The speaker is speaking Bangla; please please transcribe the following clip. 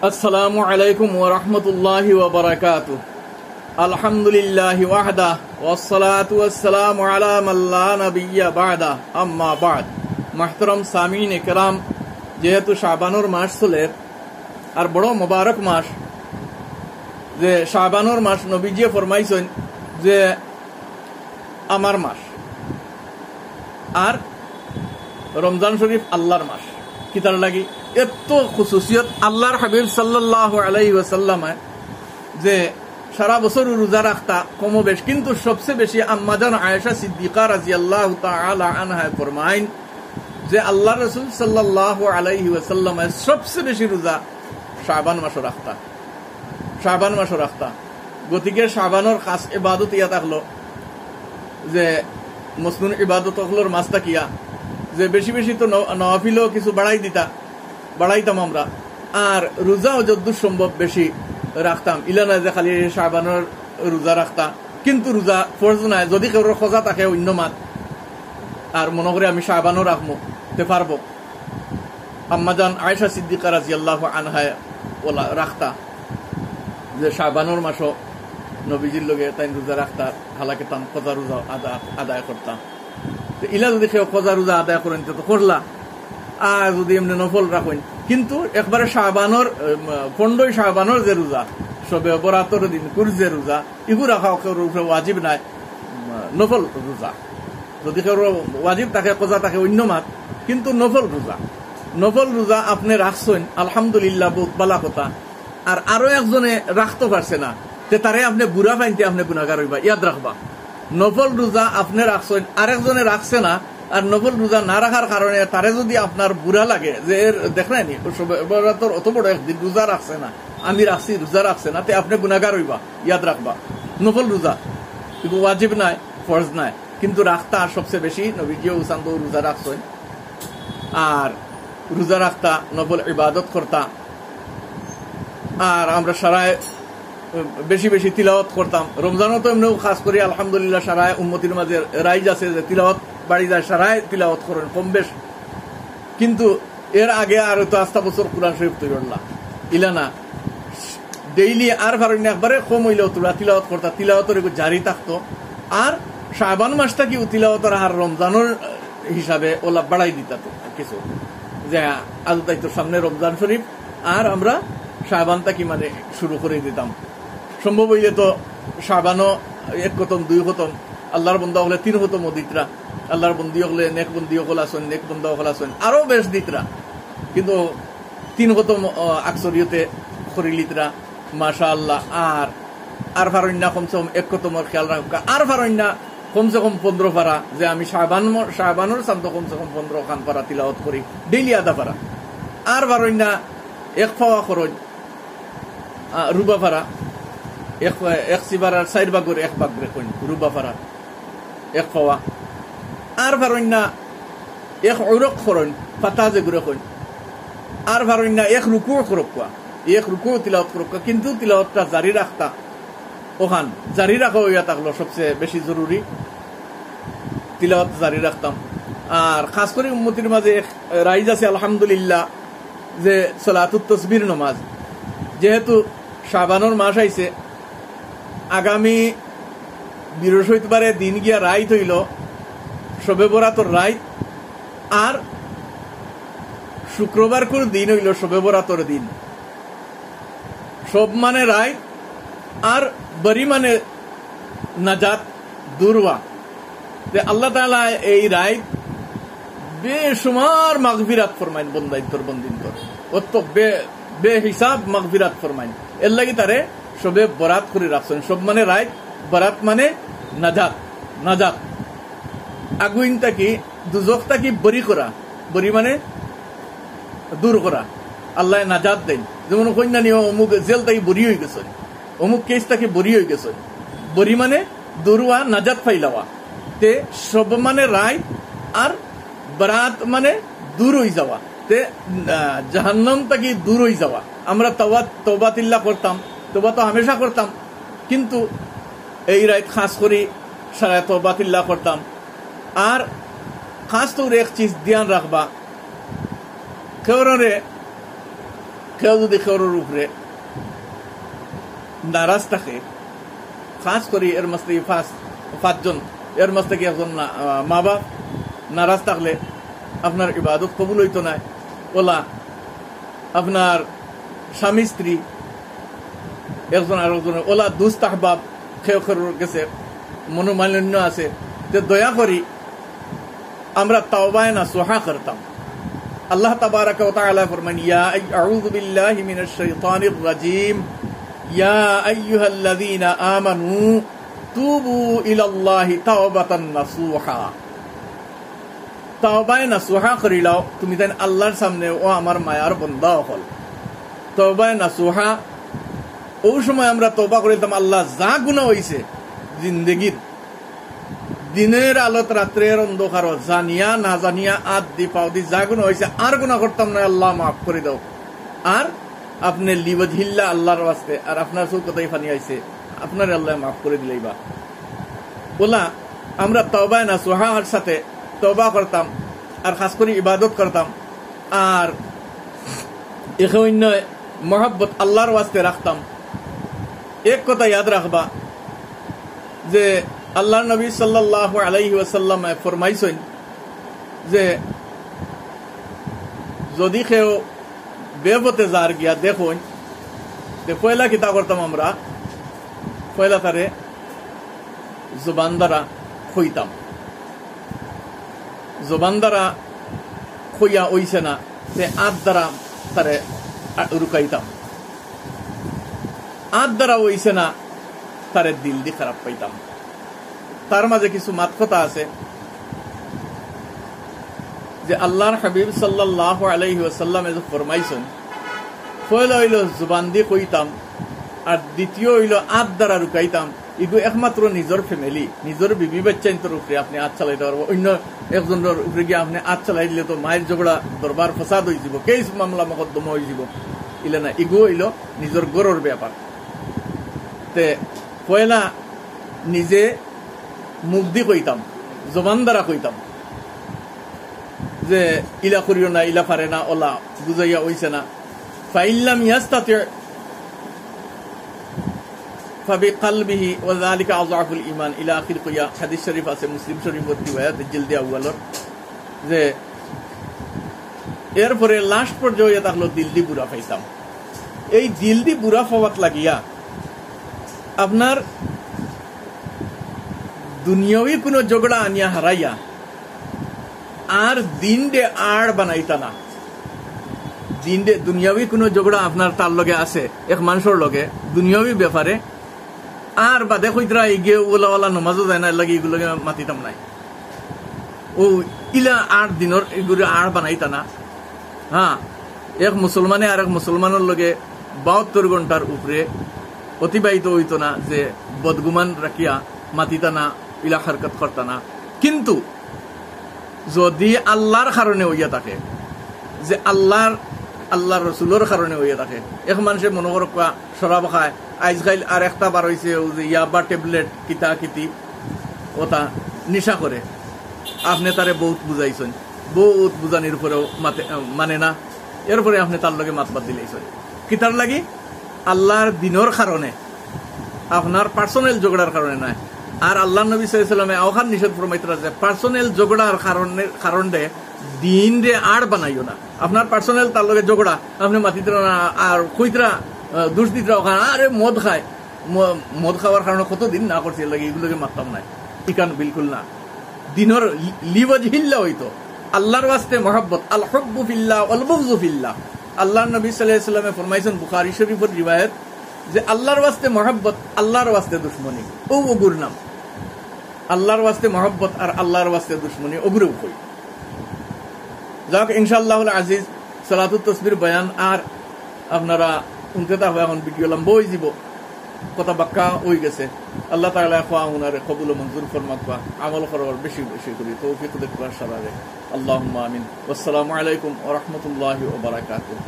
আসসালামু আলাইকুম ওয়া রাহমাতুল্লাহি ওয়া বারাকাতুহু। আলহামদুলিল্লাহি ওয়াহদা ওয়াসসালাতু ওয়াসসালামু আলা মান লা নাবিয়্যা বা'দা, আম্মা বা'দ। মুহতারাম সামিঈন ইকরাম, যেহেতু শাবানুর মাস চলে আর বড় মোবারক মাস, যে শাবানুর মাস নবীজি ফরমাইছেন যে আমার মাস, আর রমজান শরীফ আল্লাহর মাস। কিতার লাগি এত খুসুসিয়ত আল্লাহর হাবিব সাল্লাল্লাহু আলাইহি ওয়াসাল্লাম যে সারা বছর রোজা রাখতা কম বেশ, কিন্তু সবচেয়ে বেশি আম্মাজান আয়েশা সিদ্দিকা রাদিয়াল্লাহু তাআলা আনহা ফরমাইন যে আল্লাহ রাসূল সাল্লাল্লাহু আলাইহি ওয়াসাল্লাম সবচেয়ে বেশি রোজা শাবান মাসে রাখতা, শাবান মাসে রাখতা। গতিকে শাবানের খাস ইবাদত ইয়া থাকলো যে মুসলিম ইবাদত হলোর মাসটা কিয়া যে বেশি বেশি তো নওয়াফিলও কিছু বাড়াইতাম আমরা, আর রোজাও যদ্দূর সম্ভব বেশি রাখতাম। ইলানা যে খালি শাবানের রোজা রাখতাম, কিন্তু রোজা ফরজ নাই। যদি কেউ খোঁজা থাকে অন্য মাত আর মনে করে আমি শাবানও রাখবো তে পারবো, আম্মাজান আয়েশা সিদ্দিকা রাদিয়াল্লাহু আনহা ওলা রাখতা যে শাবানুর মাসও নবীজির লগে তাই রোজা রাখতা, হালাকে তাম খোঁজা রোজা আদায় করতাম। ইলা যদি কেউ খোঁজা রোজা আদায় করেন তো করলা, আর যদি এমনি নফল রাখেন। কিন্তু একবারে শাবানোর 15 শাবানোর যে রোজা, সবে বরাতর দিন কুর যে রোজা, ইগু রাখা উপরে ওয়াজিব নাই, নফল রোজা। যদি কেউ ওয়াজিব থাকে খোঁজা থাকে অন্য মাত, কিন্তু নফল রোজা আপনি রাখছেন, আলহামদুলিল্লাহ, বহুত বালা কথা। আর আরো একজনে রাখতে পারছে না, তে তারে আপনি বুড়া পাইতে আপনি গুনাহগার হইবা, ইয়াদ রাখবা। নফল রোজা আপনি রাখছেন, আরেকজনে রাখছে না, আর নফল রোজা না রাখার কারণে তারে যদি আপনার বুড়া লাগে যে দেখলেন অত বড় একদিন রোজা রাখছে না, আমি রাখছি রোজা রাখছে না, তে আপনি গুনাহগার হইবা, ইয়াদ রাখবা। নফল রোজা কিন্তু ওয়াজিব নাই, ফরজ নাই, কিন্তু রাখতা আর সবচেয়ে বেশি নবীজিও উসান্ত রোজা রাখছেন। আর রোজা রাখতা, নফল ইবাদত করতা, আর আমরা সারায় বেশি বেশি তিলাওয়াত করতাম। রমজানও তো এমনিও খাস করি আলহামদুলিল্লাহ সারায় উম্মতির মাঝে রাইজ আছে যে তিলাওয়াত বাড়ি যায়, সারায় তিলাওয়াত করেন কম বেশ। কিন্তু এর আগে আর তো আস্তা বছর কুরআন শরীফ তৈরলা ইলানা ডেইলি আর ভারণ একবারে কম হইলেও তোরা তিলাওয়াত করতা, তিলাওয়াতের জারি থাকতো। আর শাবান মাসটা কি তিলাওয়াতের আর রমজানের হিসাবে ওলা বাড়াই দিতা তো কিছু, যে আজ তাই তো সামনে রমজান শরীফ, আর আমরা শাবানটা কি মানে শুরু করে দিতাম। সম্ভব হইলে তো শাবানও 1 খতম 2 খতম, আল্লাহর বন্দা হলে 3 খতম দিতরা, আল্লাহর বন্দী হলে নেক বন্দী হল আসেন, নেক বন্দা হল আসেন, আরো বেশ দিতরা। কিন্তু 3 খতম আকসরিয়তে করি লিতরা, মাশা আল্লাহ। আর ফারন্যা কমসে কম 1 খতমের খেয়াল রাখা, আর ফারন্যা কমসে কম 15 পারা, যে আমি শাবানোর চান্দ কমসে কম 15 খান পারা তিলাওয়াত করি ডেইলি আধা পারা। আর ফারন্যা 1 পাওয়া খরচ রুবা ফারা, 1 সিবারার 4 ভাগের 1 ভাগ রেখুন রুবা ফারা 1 পাওয়া। আর ফারন্যা 1 উরক খরণ পাতা যে ঘুরে কইন। আর ফারন্যা 1 রুকু করক্কা, 1 রুকু তিলাওয়াত করক্কা, কিন্তু তিলাওয়াতটা জারি রাখতা। ওখান জারি রাখা হইয়া থাকলো সবচেয়ে বেশি জরুরি, তিলাওয়াত জারি রাখতাম। আর খাস করে উম্মতির মাঝে রাইজ আছে আলহামদুলিল্লাহ যে সালাতুত তাসবির নামাজ। যেহেতু শাবানোর মাস আইছে, আগামী বৃহস্পতিবারে দিন গিয়া রাইত হইল শবে বরাতর রাইত, আর শুক্রবার করে দিন হইল শবে বরাতর দিন। সব মানে রাইত, আর বরি মানে নাজাত দুরওয়া। আল্লাহ তাআলা এই রাইত বেশুমার মাগফিরাত ফরমাইন বন্দাইতর বন্দিন্তর, অত বেহিসাব মাগফিরাত ফরমাইন। এর লাগি তারে সবে বরাত করে রাখছেন। সব মানে রাইত, বরাত মানে নাজাত। আগুইন তাকি দুজক তাকি বরি করা, বরি মানে দূর করা, আল্লাহ নাজাত দেন। যেমন কন্যা নিয়ে অমুক জেল তাকি বরি হয়ে গেছে, অমুক কেস তাকি বরি হয়ে গেছে। বরি মানে দূরওয়া, নাজাত ফাইলাওয়া। তে সব মানে রাইত, আর বরাত মানে দূর হয়ে যাওয়া, তে জাহান্নাম তাকি দূর হয়ে যাওয়া। আমরা তওবাতিল্লা করতাম, তওবা তো হামেশা করতাম, কিন্তু এই রাত খাস করি সারা তওবাতিল্লা করতাম। আর খাস তোর এক চিজ ধ্যান রাখবা, কেউ যদি কেউর উপরে নারাজ থাকে, খাস করি এর মাঝ থেকে পাঁচজন, এর মাঝ থেকে একজন মা বাপ নারাজ থাকলে আপনার ইবাদত কবুল হইতো না। ওলা আপনার স্বামী স্ত্রী একজন আর একজনের ওলা দুস্ত আহবাব খেয়ে গেছে, মনোমালিন্য আছে, যে দয়া করি আমরা তাওবায়ে নাসুহা করতাম। আল্লাহ তাবারাকা ওয়া তাআলা ফরমান, ইয়া আউযু বিল্লাহি মিনাশ শাইতানির রাজীম, ইয়া আইয়ুহাল্লাযীনা আমানু তুবু ইলাল্লাহি তাওবাতান নাসুহা। তাওবায়ে নাসুহা করিলাও তুমি দেন আল্লাহর সামনে, ও আমার মায়ার বান্দা হল। তাওবায়ে নাসুহা ওই সময় আমরা তওবা করিতাম আল্লাহ যা গুনাহ হইছে জিন্দেগীর, দিনের আলোত রাত্রের অন্ধকার, জানিয়া না জানিয়া আদ দি পাও দি যা গুনাহ হইছে আর গুনাহ করতাম না, আল্লাহ মাফ করে দাও। আর আপনি লিওয়াজহিল্লাহ আল্লাহর ওয়াস্তে, আর আপনার চৌকতাই ফানি আইছে আপনার আল্লাহ মাফ করে দিলেই বা। বলা আমরা তাওবায়ে নাসুহার সাথে তওবা করতাম, আর খাস করে ইবাদত করতাম, আর এখানে মহব্বত আল্লাহর ওয়াস্তে রাখতাম। এক কথা ইয়াদ রাখবা যে আল্লাহর নবী সাল্লাল্লাহু আলাইহি ওয়াসাল্লাম ফরমাইছেন যে যদি কেউ বেপথে যার গিয়া দেখুন, পয়লা কিতা করতাম আমরা, পয়লা তারে জবান দ্বারা খইতাম, জবান দ্বারা খইয়া ওইছে না সে আত দ্বারা তারে রুকাইতাম, আত দ্বারা ওইছে না তারে দিল দি খারাপ পাইতাম। তার মাঝে কিছু মাত কথা আছে যে আল্লাহর হাবিব সাল্লাল্লাহু আলাইহি ওয়াসাল্লাম এ ফরমাইছেন, পয়লা হইল জুবান দিয়ে কইতাম, আর দ্বিতীয় হইল আত দ্বারা রুকাইতাম। এগু একমাত্র নিজের ফ্যামিলি, নিজের বিবি বাচ্চাইন্তর উপরে আপনি আত চালাইতে পারবো। অন্য একজনের উপরে গিয়ে আপনি আত চালাই দিলে তো মায়ের ঝগড়া দরবার ফসাদ হয়ে যাব, কেস মামলা মকদ্দমা হয়ে যাব। ইলে না, এগু হইল নিজের গরর ব্যাপার। তে পয়লা নিজে মুখ দি কইতাম, জবান দ্বারা কইতাম যে ইলা করিও না, ইলা পারে না, ওলা বুঝাইয়া হইছে না। ফাইল্লাম ইয়াস্তাতি ফাবিকলবিহি ওয়া যালিকা আযআফুল ঈমান ইলা আখির কিয়া। হাদিস শরীফ আছে, মুসলিম শরীফের রিওয়ায়াত জিলদে আউয়ালের, যে এরপরে লাস্ট পর্যায়ে থাকলো দিল দি বুড়া পাইতাম। এই দিল দি বুড়া পাওয়াত লাগিয়া আপনার দুনিয়াবি কোনো ঝগড়া আনিয়া হারাইয়া আর দিন ডে আড় বানাইতা না। দিন ডে দুনিয়াবি কোনো ঝগড়া আপনার তার লগে আছে এক মানুষের লগে দুনিয়াবি ব্যাপারে, আর বাদে কইতরা এগিয়ে ওলা ওলা নমাজও যায় না, লাগে এগুলোকে মাতিতাম নাই। ও ইলা 8 দিনের এগুলো আড় বানাইতা না। হ্যাঁ, এক মুসলমানে আর এক মুসলমানের লগে 72 ঘন্টার উপরে অতিবাহিত হইতো না, যে বদগুমান রাখিয়া মাতিতা না, ইলা হরকত করতা না। কিন্তু যদি আল্লাহর কারণে হইয়া থাকে, যে আল্লাহর রসুলের কারণে হইয়া থাকে, এক মানুষে মনে করো শরাব খায়, আজকাল আর একটা বার হয়েছে ইয়াবা ট্যাবলেট কিতা কিতি ওটা নিশা করে, আপনি তারে বহুত বুঝাইছেন, বহুত বুঝানির উপরেও মানে না, এরপরে আপনি তার লগে মাতবাদ দিলেইছেন কিতার লাগি আল্লাহর দিনের কারণে, আপনার পার্সোনাল ঝগড়ার কারণে নয়। আর আল্লাহ নবী সাল্লাল্লাহু আলাইহি ওয়াসাল্লামে ওখান নিষেধ ফরমাইতরা যে পার্সোনাল ঝগড়ার কারণে দিন রে আড় বানাইও না। আপনার পার্সোনাল তার লগে ঝগড়া, আপনি মাতিতরা না আর কইতরা দোষ দিতরা ওখানে, আরে মদ খায়, মদ খাওয়ার কারণে কতদিন না করছে লাগে, এগুলোকে মারতাম না, ইকান বিলকুল না। দিনের লিওয়াজহিল্লাহ হইতো আল্লাহর ওয়াস্তে মহব্বত, আল হুব্বু ফিল্লাহ ওয়াল বুগযু ফিল্লাহ। আল্লাহর নবী সাল্লাল্লাহু আলাইহি ওয়াসাল্লামে ফরমাইছেন বুখারী শরীফের রিওয়ায়াত, যে আল্লাহর ওয়াস্তে মহব্বত, আল্লাহর ওয়াস্তে দুশমনী, ও ওগুর নাম। আল্লাহর ওয়াস্তে মহব্বত আর আল্লাহর ওয়াস্তে দুশমনী ওগুরেও কই। যাক ইনশাআল্লাহুল আজিজ, সালাতুত তাসবির বয়ান আর আপনারা শুনতে থাকো, এখন ভিডিও লম্বা হয়ে যাব, কথা বাক্কা হয়ে গেছে। আল্লাহ তাআলা খোয়া উনারে কবুল ও মঞ্জুর ফরমাক, আমল করার বেশি বেশি করি তৌফিক দেখবার সারারে। আল্লাহুম্মা আমিন। আসসালামু আলাইকুম ওয়া রাহমাতুল্লাহি ওয়া বারাকাতুহু।